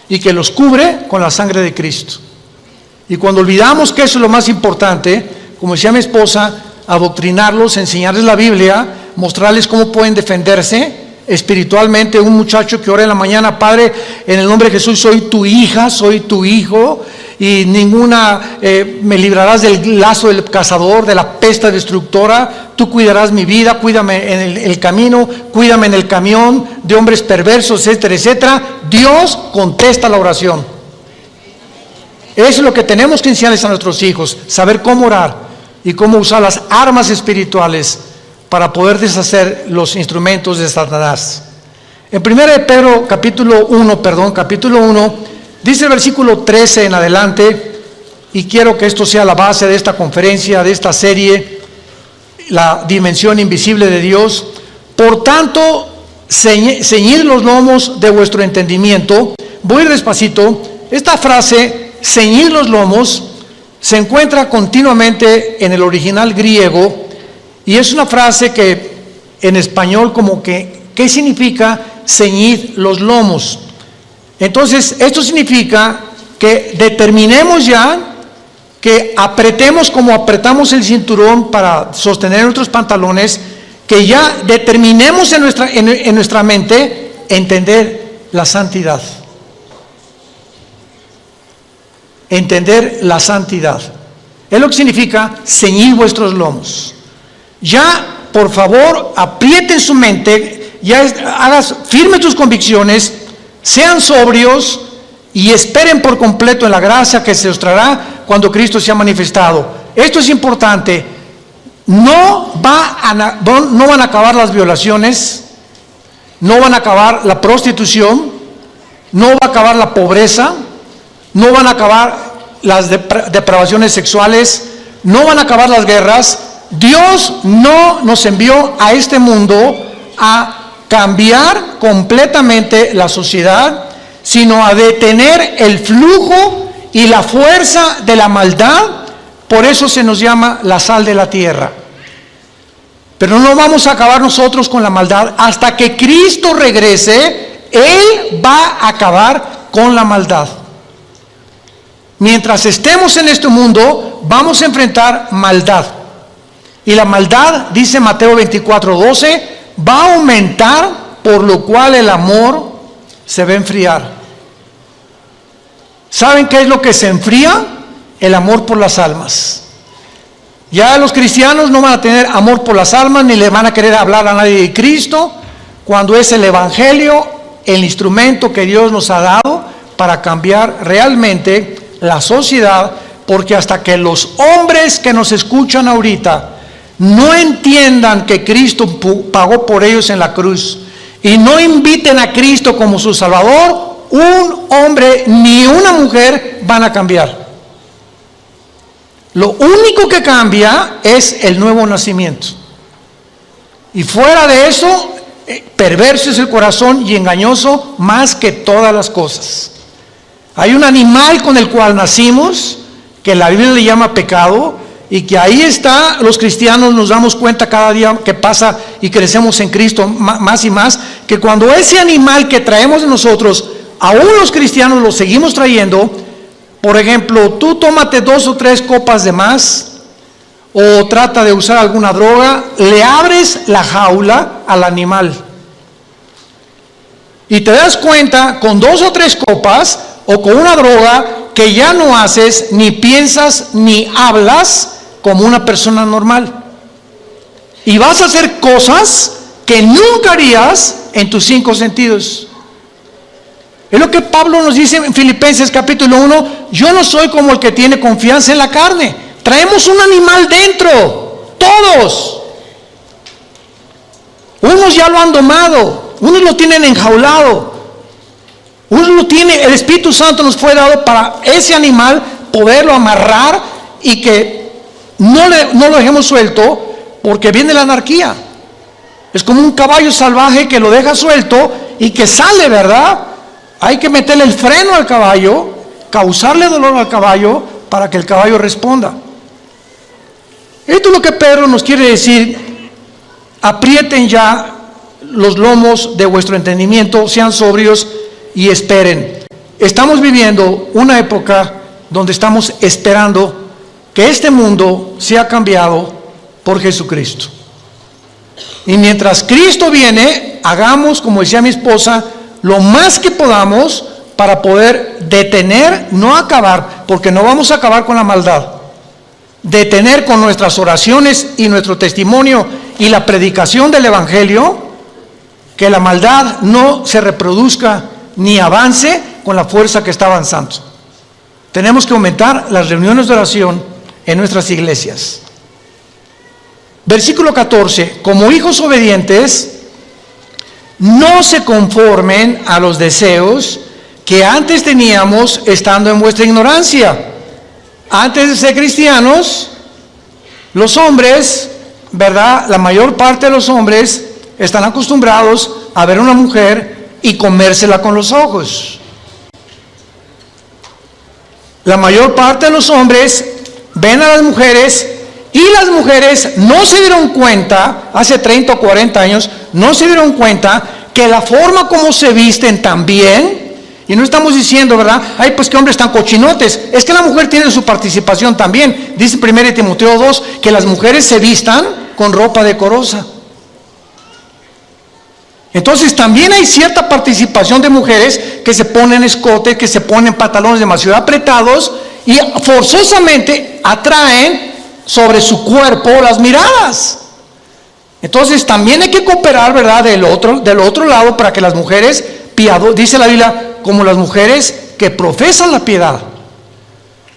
y que los cubre con la sangre de Cristo. Y cuando olvidamos que eso es lo más importante, como decía mi esposa, adoctrinarlos, enseñarles la Biblia, mostrarles cómo pueden defenderse espiritualmente. Un muchacho que ora en la mañana: Padre, en el nombre de Jesús, soy tu hija, soy tu hijo, y me librarás del lazo del cazador, de la peste destructora. Tú cuidarás mi vida, cuídame en el camino, cuídame en el camión de hombres perversos, etcétera, etcétera. Dios contesta la oración. Eso es lo que tenemos que enseñarles a nuestros hijos: saber cómo orar y cómo usar las armas espirituales para poder deshacer los instrumentos de Satanás. En 1 Pedro capítulo 1, dice el versículo 13 en adelante, y quiero que esto sea la base de esta conferencia, de esta serie, la dimensión invisible de Dios. Por tanto, ceñid los lomos de vuestro entendimiento. Voy despacito. Esta frase, ceñid los lomos, se encuentra continuamente en el original griego, y es una frase que en español como que, ¿qué significa ceñid los lomos? Entonces, esto significa que determinemos ya, que apretemos como apretamos el cinturón para sostener nuestros pantalones, que ya determinemos en nuestra mente entender la santidad. Entender la santidad. Es lo que significa ceñid vuestros lomos. Ya, por favor, aprieten su mente, hagas firmes tus convicciones, sean sobrios y esperen por completo en la gracia que se os traerá cuando Cristo sea manifestado. Esto es importante. No van a acabar las violaciones, no van a acabar la prostitución, no va a acabar la pobreza, no van a acabar las depravaciones sexuales, no van a acabar las guerras. Dios no nos envió a este mundo a cambiar completamente la sociedad, sino a detener el flujo y la fuerza de la maldad. Por eso se nos llama la sal de la tierra. Pero no vamos a acabar nosotros con la maldad. Hasta que Cristo regrese, Él va a acabar con la maldad. Mientras estemos en este mundo, vamos a enfrentar maldad. Y la maldad, dice Mateo 24:12, va a aumentar, por lo cual el amor se va a enfriar. ¿Saben qué es lo que se enfría? El amor por las almas. Ya los cristianos no van a tener amor por las almas, ni le van a querer hablar a nadie de Cristo, cuando es el Evangelio el instrumento que Dios nos ha dado para cambiar realmente la sociedad. Porque hasta que los hombres que nos escuchan ahorita no entiendan que Cristo pagó por ellos en la cruz y no inviten a Cristo como su Salvador, un hombre ni una mujer van a cambiar. Lo único que cambia es el nuevo nacimiento. Y fuera de eso, perverso es el corazón y engañoso más que todas las cosas. Hay un animal con el cual nacimos, que la Biblia le llama pecado, y que ahí está. Los cristianos nos damos cuenta cada día que pasa y crecemos en Cristo más y más, que cuando ese animal que traemos de nosotros, aún los cristianos lo seguimos trayendo. Por ejemplo, tú tómate 2 o 3 copas de más, o trata de usar alguna droga, le abres la jaula al animal. Y te das cuenta con 2 o 3 copas, o con una droga, que ya no haces, ni piensas, ni hablas como una persona normal. Y vas a hacer cosas que nunca harías en tus 5 sentidos. Es lo que Pablo nos dice en Filipenses capítulo 1, yo no soy como el que tiene confianza en la carne. Traemos un animal dentro, todos. Unos ya lo han domado, unos lo tienen enjaulado, unos lo tienen, el Espíritu Santo nos fue dado para ese animal poderlo amarrar y que no lo dejemos suelto, porque viene la anarquía. Es como un caballo salvaje que lo deja suelto y que sale, ¿verdad? Hay que meterle el freno al caballo, causarle dolor al caballo para que el caballo responda. Esto es lo que Pedro nos quiere decir: aprieten ya los lomos de vuestro entendimiento, sean sobrios y esperen. estamos viviendo una época donde estamos esperando que este mundo sea cambiado por Jesucristo. Y mientras Cristo viene, hagamos, como decía mi esposa, lo más que podamos para poder detener, no acabar, porque no vamos a acabar con la maldad, detener con nuestras oraciones y nuestro testimonio y la predicación del Evangelio, que la maldad no se reproduzca ni avance con la fuerza que está avanzando. Tenemos que aumentar las reuniones de oración en nuestras iglesias. Versículo 14, como hijos obedientes, no se conformen a los deseos que antes teníamos estando en vuestra ignorancia. Antes de ser cristianos, los hombres, ¿verdad? La mayor parte de los hombres están acostumbrados a ver a una mujer y comérsela con los ojos. La mayor parte de los hombres ven a las mujeres y las mujeres no se dieron cuenta, hace 30 o 40 años, no se dieron cuenta que la forma como se visten también, y no estamos diciendo, ¿verdad? Ay, pues qué hombres tan cochinotes. Es que la mujer tiene su participación también. Dice 1 Timoteo 2 que las mujeres se vistan con ropa decorosa. Entonces también hay cierta participación de mujeres que se ponen escote, que se ponen pantalones demasiado apretados y forzosamente atraen sobre su cuerpo las miradas. Entonces también hay que cooperar, ¿verdad? Del otro lado para que las mujeres dice la Biblia, como las mujeres que profesan la piedad.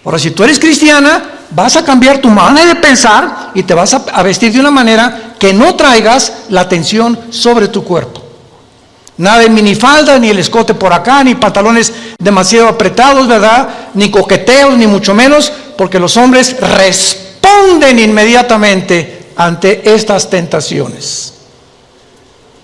Ahora, si tú eres cristiana, vas a cambiar tu manera de pensar y te vas a vestir de una manera que no traigas la atención sobre tu cuerpo. Nada de minifalda, ni el escote por acá, ni pantalones demasiado apretados, ¿verdad? Ni coqueteos, ni mucho menos, porque los hombres responden inmediatamente ante estas tentaciones.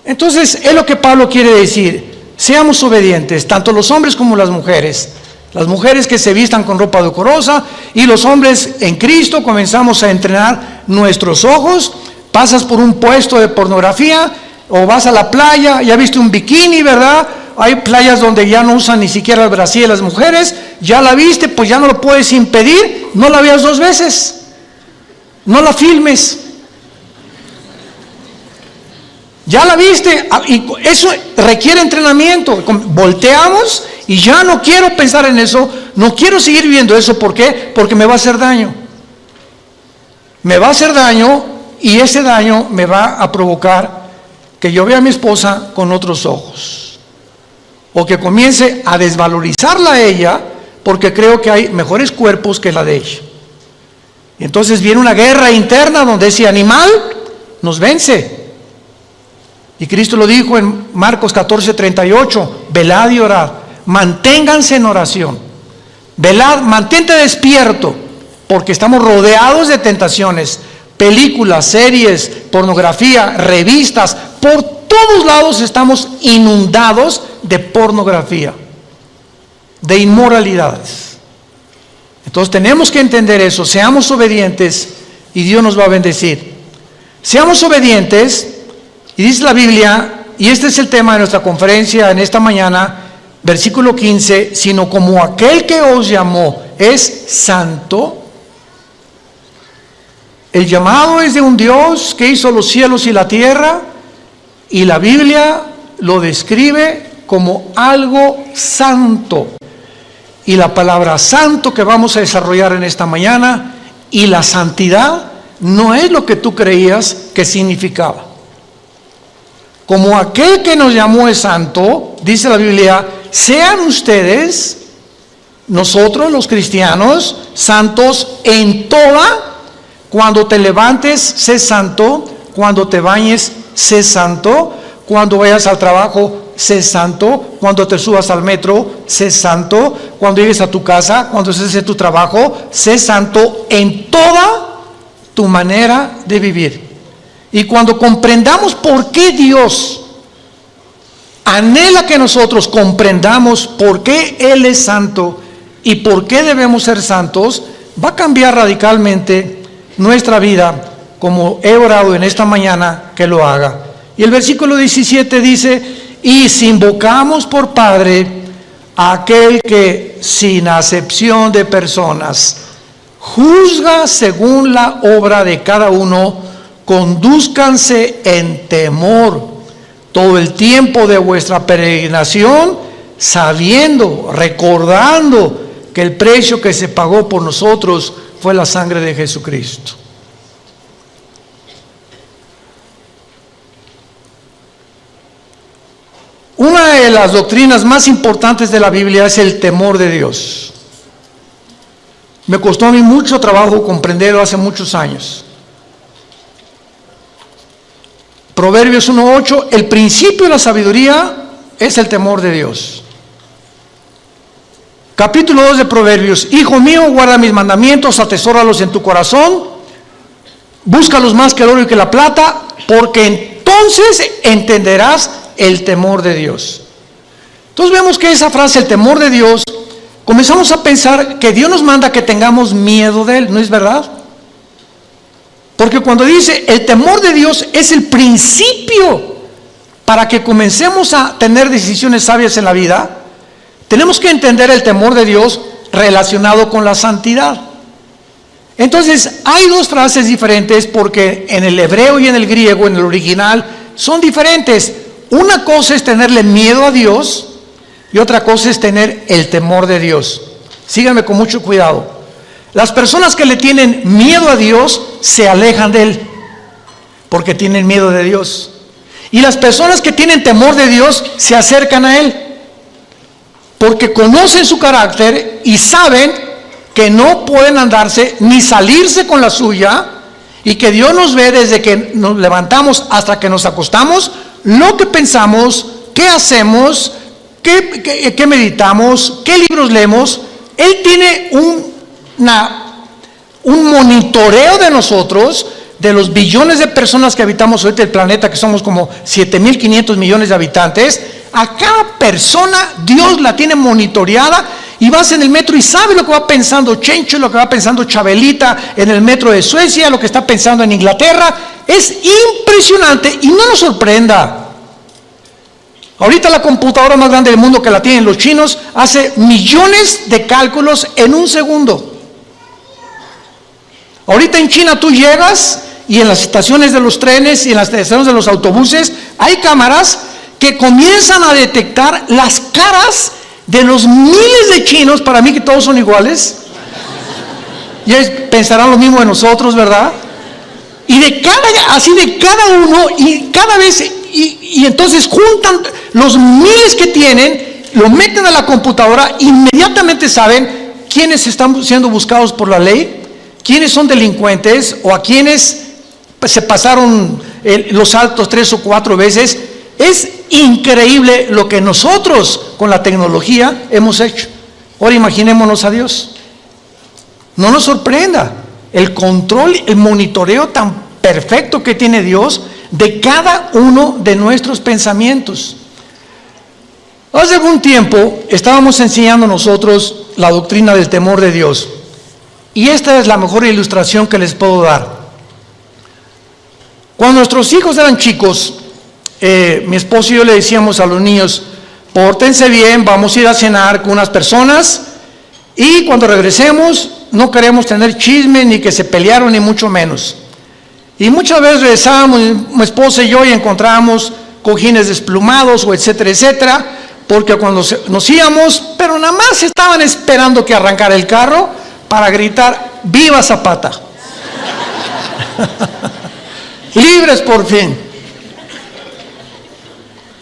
Entonces, es lo que Pablo quiere decir. Seamos obedientes, tanto los hombres como las mujeres. Las mujeres que se vistan con ropa decorosa y los hombres en Cristo comenzamos a entrenar nuestros ojos. Pasas por un puesto de pornografía o vas a la playa, ya viste un bikini, ¿verdad? Hay playas donde ya no usan ni siquiera el brasier las mujeres. Ya la viste, pues ya no lo puedes impedir. No la veas 2 veces. No la filmes. Ya la viste, y eso requiere entrenamiento. Volteamos y ya no quiero pensar en eso, no quiero seguir viendo eso. ¿Por qué? Porque me va a hacer daño. Me va a hacer daño y ese daño me va a provocar que yo vea a mi esposa con otros ojos. O que comience a desvalorizarla a ella porque creo que hay mejores cuerpos que la de ella. Y entonces viene una guerra interna donde ese animal nos vence. Y Cristo lo dijo en Marcos 14:38, velad y orad, manténganse en oración, velad, mantente despierto, porque estamos rodeados de tentaciones, películas, series, pornografía, revistas, por todos lados estamos inundados de pornografía, de inmoralidades. Entonces tenemos que entender eso, seamos obedientes y Dios nos va a bendecir. Seamos obedientes. Y dice la Biblia, y este es el tema de nuestra conferencia en esta mañana, versículo 15, sino como aquel que os llamó es santo. El llamado es de un Dios que hizo los cielos y la tierra, y la Biblia lo describe como algo santo. Y la palabra santo que vamos a desarrollar en esta mañana, y la santidad, no es lo que tú creías que significaba. Como aquel que nos llamó es santo, dice la Biblia, sean ustedes, nosotros los cristianos, santos en toda. Cuando te levantes, sé santo. Cuando te bañes, sé santo. Cuando vayas al trabajo, sé santo. Cuando te subas al metro, sé santo. Cuando llegues a tu casa, cuando estés en tu trabajo, sé santo en toda tu manera de vivir. Y cuando comprendamos por qué Dios anhela que nosotros comprendamos por qué Él es santo y por qué debemos ser santos, va a cambiar radicalmente nuestra vida, como he orado en esta mañana que lo haga. Y el versículo 17 dice, y si invocamos por Padre aquel que sin acepción de personas juzga según la obra de cada uno, condúzcanse en temor todo el tiempo de vuestra peregrinación, sabiendo, recordando que el precio que se pagó por nosotros fue la sangre de Jesucristo. Una de las doctrinas más importantes de la Biblia es el temor de Dios. Me costó a mí mucho trabajo comprenderlo hace muchos años. Proverbios 1:8, el principio de la sabiduría es el temor de Dios. Capítulo 2 de Proverbios, hijo mío, guarda mis mandamientos, atesóralos en tu corazón, búscalos más que el oro y que la plata, porque entonces entenderás el temor de Dios. Entonces vemos que esa frase, el temor de Dios, comenzamos a pensar que Dios nos manda que tengamos miedo de Él, ¿no es verdad? Porque cuando dice el temor de Dios es el principio para que comencemos a tener decisiones sabias en la vida, tenemos que entender el temor de Dios relacionado con la santidad. Entonces hay dos frases diferentes porque en el hebreo y en el griego, en el original, son diferentes. Una cosa es tenerle miedo a Dios y otra cosa es tener el temor de Dios. Síganme con mucho cuidado. Las personas que le tienen miedo a Dios se alejan de Él porque tienen miedo de Dios. Y las personas que tienen temor de Dios se acercan a Él porque conocen su carácter y saben que no pueden andarse ni salirse con la suya, y que Dios nos ve desde que nos levantamos hasta que nos acostamos, lo que pensamos, qué hacemos, qué meditamos, qué libros leemos. Él tiene un monitoreo de nosotros, de los billones de personas que habitamos ahorita el planeta, que somos como 7.500 millones de habitantes. A cada persona Dios la tiene monitoreada, y vas en el metro y sabes lo que va pensando Chencho, lo que va pensando Chabelita en el metro de Suecia, lo que está pensando en Inglaterra. Es impresionante y no nos sorprenda. Ahorita la computadora más grande del mundo, que la tienen los chinos, hace millones de cálculos en un segundo. Ahorita en China tú llegas y en las estaciones de los trenes y en las estaciones de los autobuses hay cámaras que comienzan a detectar las caras de los miles de chinos. Para mí que todos son iguales, y pensarán lo mismo de nosotros, ¿verdad? Y de cada uno, y cada vez, y entonces juntan los miles que tienen, lo meten a la computadora, inmediatamente saben quiénes están siendo buscados por la ley, quiénes son delincuentes, o a quienes se pasaron los altos 3 o 4 veces. Es increíble lo que nosotros con la tecnología hemos hecho. Ahora imaginémonos a Dios. No nos sorprenda el control, el monitoreo tan perfecto que tiene Dios de cada uno de nuestros pensamientos. Hace algún tiempo estábamos enseñando nosotros la doctrina del temor de Dios, y esta es la mejor ilustración que les puedo dar. Cuando nuestros hijos eran chicos, mi esposo y yo le decíamos a los niños: pórtense bien, vamos a ir a cenar con unas personas, y cuando regresemos no queremos tener chisme, ni que se pelearon, ni mucho menos. Y muchas veces regresábamos, mi esposa y yo, y encontrábamos cojines desplumados, o etcétera, etcétera, porque cuando nos íbamos, pero nada más estaban esperando que arrancara el carro para gritar: ¡viva Zapata! ¡Libres por fin!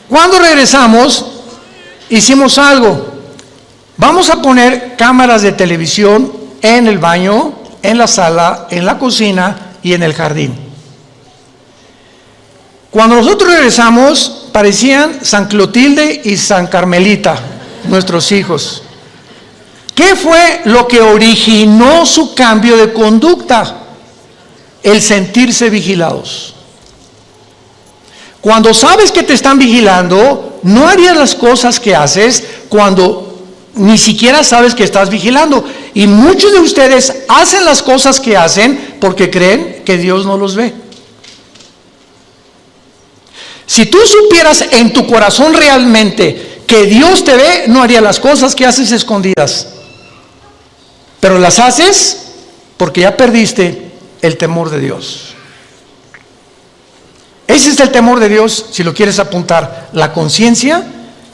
Cuando regresamos, hicimos algo. Vamos a poner cámaras de televisión en el baño, en la sala, en la cocina y en el jardín. Cuando nosotros regresamos, parecían San Clotilde y San Carmelita, nuestros hijos. ¿Qué fue lo que originó su cambio de conducta? El sentirse vigilados. Cuando sabes que te están vigilando, no harías las cosas que haces cuando ni siquiera sabes que estás vigilando. Y muchos de ustedes hacen las cosas que hacen porque creen que Dios no los ve. Si tú supieras en tu corazón realmente que Dios te ve, no haría las cosas que haces escondidas. Pero las haces porque ya perdiste el temor de Dios. Ese es el temor de Dios, si lo quieres apuntar. La conciencia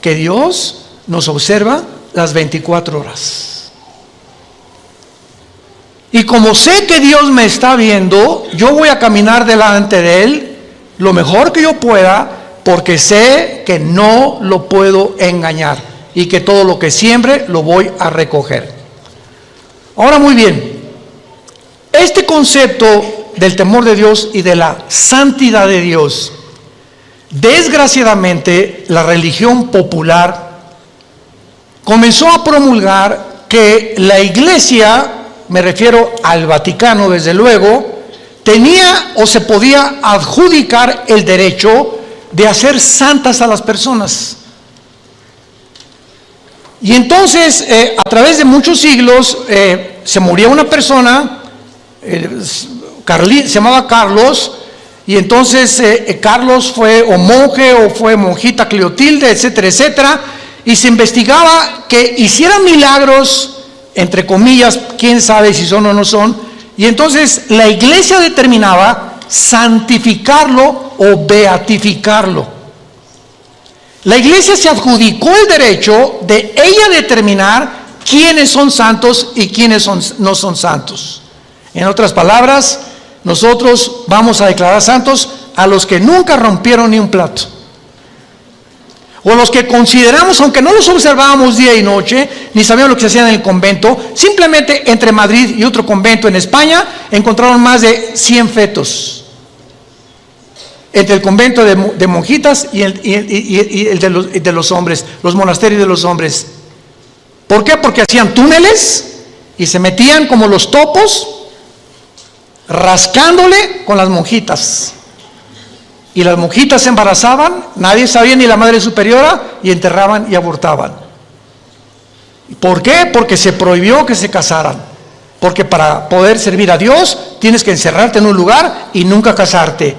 que Dios nos observa las 24 horas. Y como sé que Dios me está viendo, yo voy a caminar delante de Él lo mejor que yo pueda, porque sé que no lo puedo engañar y que todo lo que siembre lo voy a recoger. Ahora, muy bien, este concepto del temor de Dios y de la santidad de Dios, desgraciadamente la religión popular comenzó a promulgar que la iglesia, me refiero al Vaticano desde luego, tenía o se podía adjudicar el derecho de hacer santas a las personas. Y entonces, a través de muchos siglos, se moría una persona, se llamaba Carlos, y entonces Carlos fue o monje o fue monjita Cleotilde, etcétera, etcétera, y se investigaba que hiciera milagros, entre comillas, quién sabe si son o no son, y entonces la iglesia determinaba santificarlo o beatificarlo. La iglesia se adjudicó el derecho de ella determinar quiénes son santos y quiénes no son santos. En otras palabras, nosotros vamos a declarar santos a los que nunca rompieron ni un plato, o los que consideramos, aunque no los observábamos día y noche, ni sabíamos lo que se hacía en el convento. Simplemente entre Madrid y otro convento en España encontraron más de 100 fetos, entre el convento de monjitas y el de los hombres, los monasterios de los hombres. ¿Por qué? Porque hacían túneles y se metían como los topos, rascándole con las monjitas. Y las monjitas se embarazaban, nadie sabía, ni la madre superiora, y enterraban y abortaban. ¿Por qué? Porque se prohibió que se casaran. Porque para poder servir a Dios tienes que encerrarte en un lugar y nunca casarte.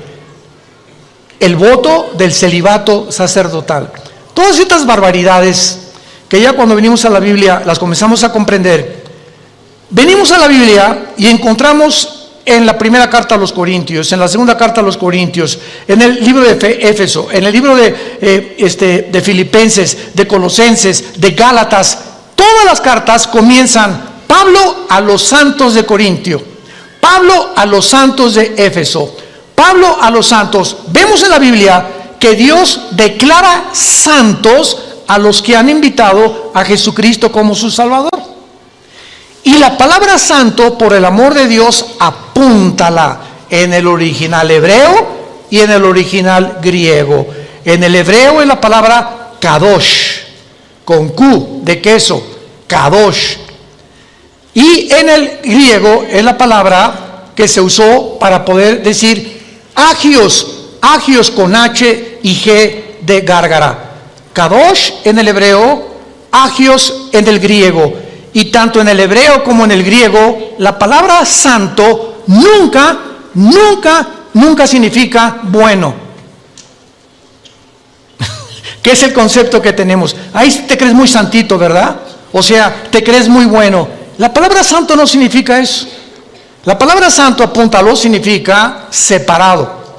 El voto del celibato sacerdotal. Todas estas barbaridades que ya cuando venimos a la Biblia las comenzamos a comprender. Venimos a la Biblia y encontramos en la primera carta a los Corintios, en la segunda carta a los Corintios, en el libro de Éfeso, en el libro de Filipenses, de Colosenses, de Gálatas, todas las cartas comienzan: Pablo a los santos de Corintio, Pablo a los santos de Éfeso, Pablo a los santos. Vemos en la Biblia que Dios declara santos a los que han invitado a Jesucristo como su Salvador. Y la palabra santo, por el amor de Dios, apúntala en el original hebreo y en el original griego. En el hebreo es la palabra kadosh, con Q de queso, kadosh. Y en el griego es la palabra que se usó para poder decir agios con H y G de gárgara. Kadosh en el hebreo, agios en el griego. Y tanto en el hebreo como en el griego, la palabra santo nunca significa bueno. ¿Qué es el concepto que tenemos? Ahí te crees muy santito, ¿verdad? O sea, te crees muy bueno. La palabra santo no significa eso. La palabra santo, apúntalo, significa separado,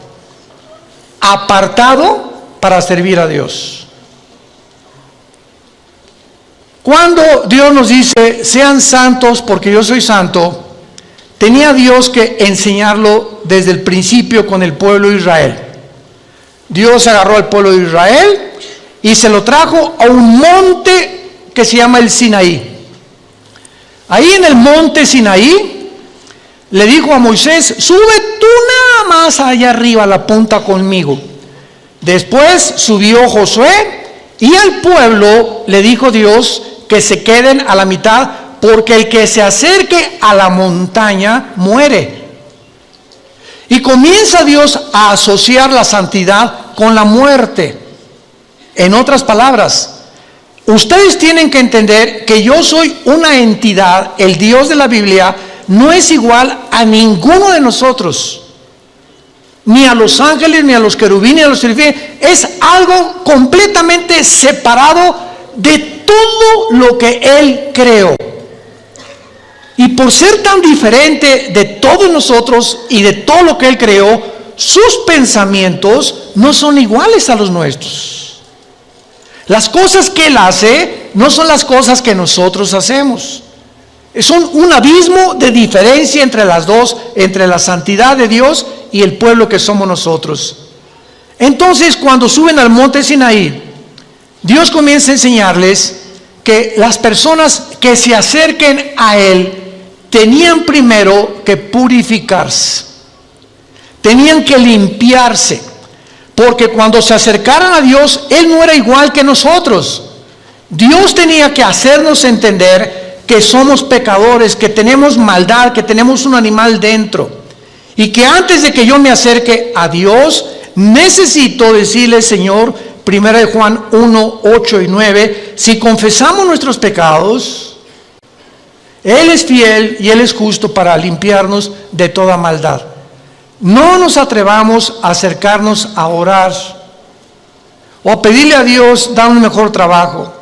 apartado para servir a Dios. Cuando Dios nos dice, sean santos porque yo soy santo, tenía Dios que enseñarlo desde el principio con el pueblo de Israel. Dios agarró al pueblo de Israel y se lo trajo a un monte que se llama el Sinaí. Ahí en el monte Sinaí le dijo a Moisés: sube tú nada más allá arriba a la punta conmigo. Después subió Josué y al pueblo le dijo Dios que se queden a la mitad, porque el que se acerque a la montaña muere. Y comienza Dios a asociar la santidad con la muerte. En otras palabras, ustedes tienen que entender que yo soy una entidad. El Dios de la Biblia no es igual a ninguno de nosotros. ni a los ángeles, ni a los querubines, ni a los serafines. Es algo completamente separado de todo lo que Él creó. Y por ser tan diferente de todos nosotros y de todo lo que Él creó, sus pensamientos no son iguales a los nuestros. Las cosas que Él hace no son las cosas que nosotros hacemos. Son un abismo de diferencia entre las dos, entre la santidad de Dios y el pueblo que somos nosotros. Entonces, cuando suben al monte Sinaí, Dios comienza a enseñarles que las personas que se acerquen a Él tenían primero que purificarse, tenían que limpiarse, porque cuando se acercaran a Dios, Él no era igual que nosotros. Dios tenía que hacernos entender que somos pecadores, que tenemos maldad, que tenemos un animal dentro, y que antes de que yo me acerque a Dios, necesito decirle, Señor, 1 Juan 1, 8 y 9, si confesamos nuestros pecados, Él es fiel y Él es justo para limpiarnos de toda maldad. No nos atrevamos a acercarnos a orar o a pedirle a Dios dar un mejor trabajo.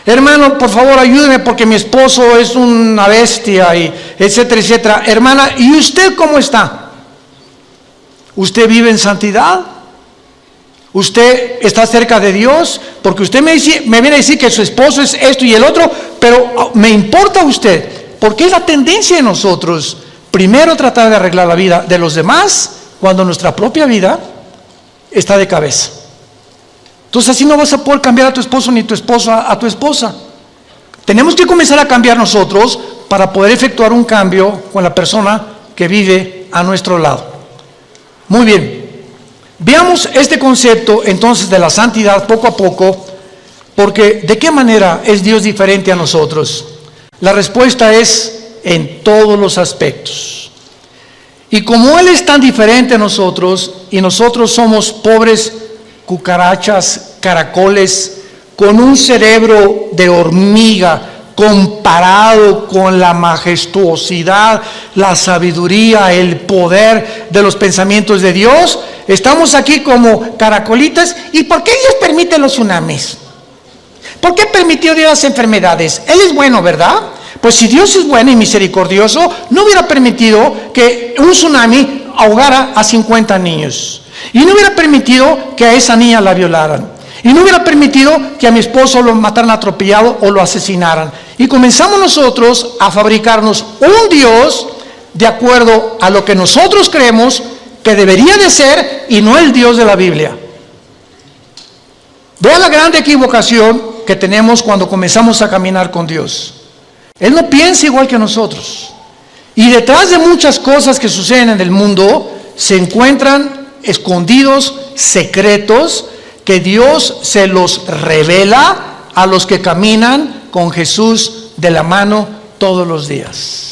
Hermano, por favor, ayúdeme porque mi esposo es una bestia, y etcétera, etcétera. Hermana, ¿y usted cómo está? ¿Usted vive en santidad? ¿Usted está cerca de Dios? Porque usted me viene a decir que su esposo es esto y el otro, pero me importa usted, porque es la tendencia de nosotros primero tratar de arreglar la vida de los demás cuando nuestra propia vida está de cabeza. Entonces así no vas a poder cambiar a tu esposo ni tu esposa a tu esposa. Tenemos que comenzar a cambiar nosotros para poder efectuar un cambio con la persona que vive a nuestro lado. Muy bien, veamos este concepto entonces de la santidad poco a poco, porque ¿de qué manera es Dios diferente a nosotros? La respuesta es en todos los aspectos. Y como Él es tan diferente a nosotros, y nosotros somos pobres cucarachas, caracoles, con un cerebro de hormiga, comparado con la majestuosidad, la sabiduría, el poder de los pensamientos de Dios, estamos aquí como caracolitas. ¿Y por qué Dios permite los tsunamis? ¿Por qué permitió Dios las enfermedades? Él es bueno, ¿verdad? Pues si Dios es bueno y misericordioso, no hubiera permitido que un tsunami ahogara a 50 niños. Y no hubiera permitido que a esa niña la violaran. Y no hubiera permitido que a mi esposo lo mataran atropellado o lo asesinaran. Y comenzamos nosotros a fabricarnos un Dios de acuerdo a lo que nosotros creemos que debería de ser y no el Dios de la Biblia. Vean la grande equivocación que tenemos cuando comenzamos a caminar con Dios. Él no piensa igual que nosotros. Y detrás de muchas cosas que suceden en el mundo se encuentran escondidos secretos que Dios se los revela a los que caminan con Jesús de la mano todos los días.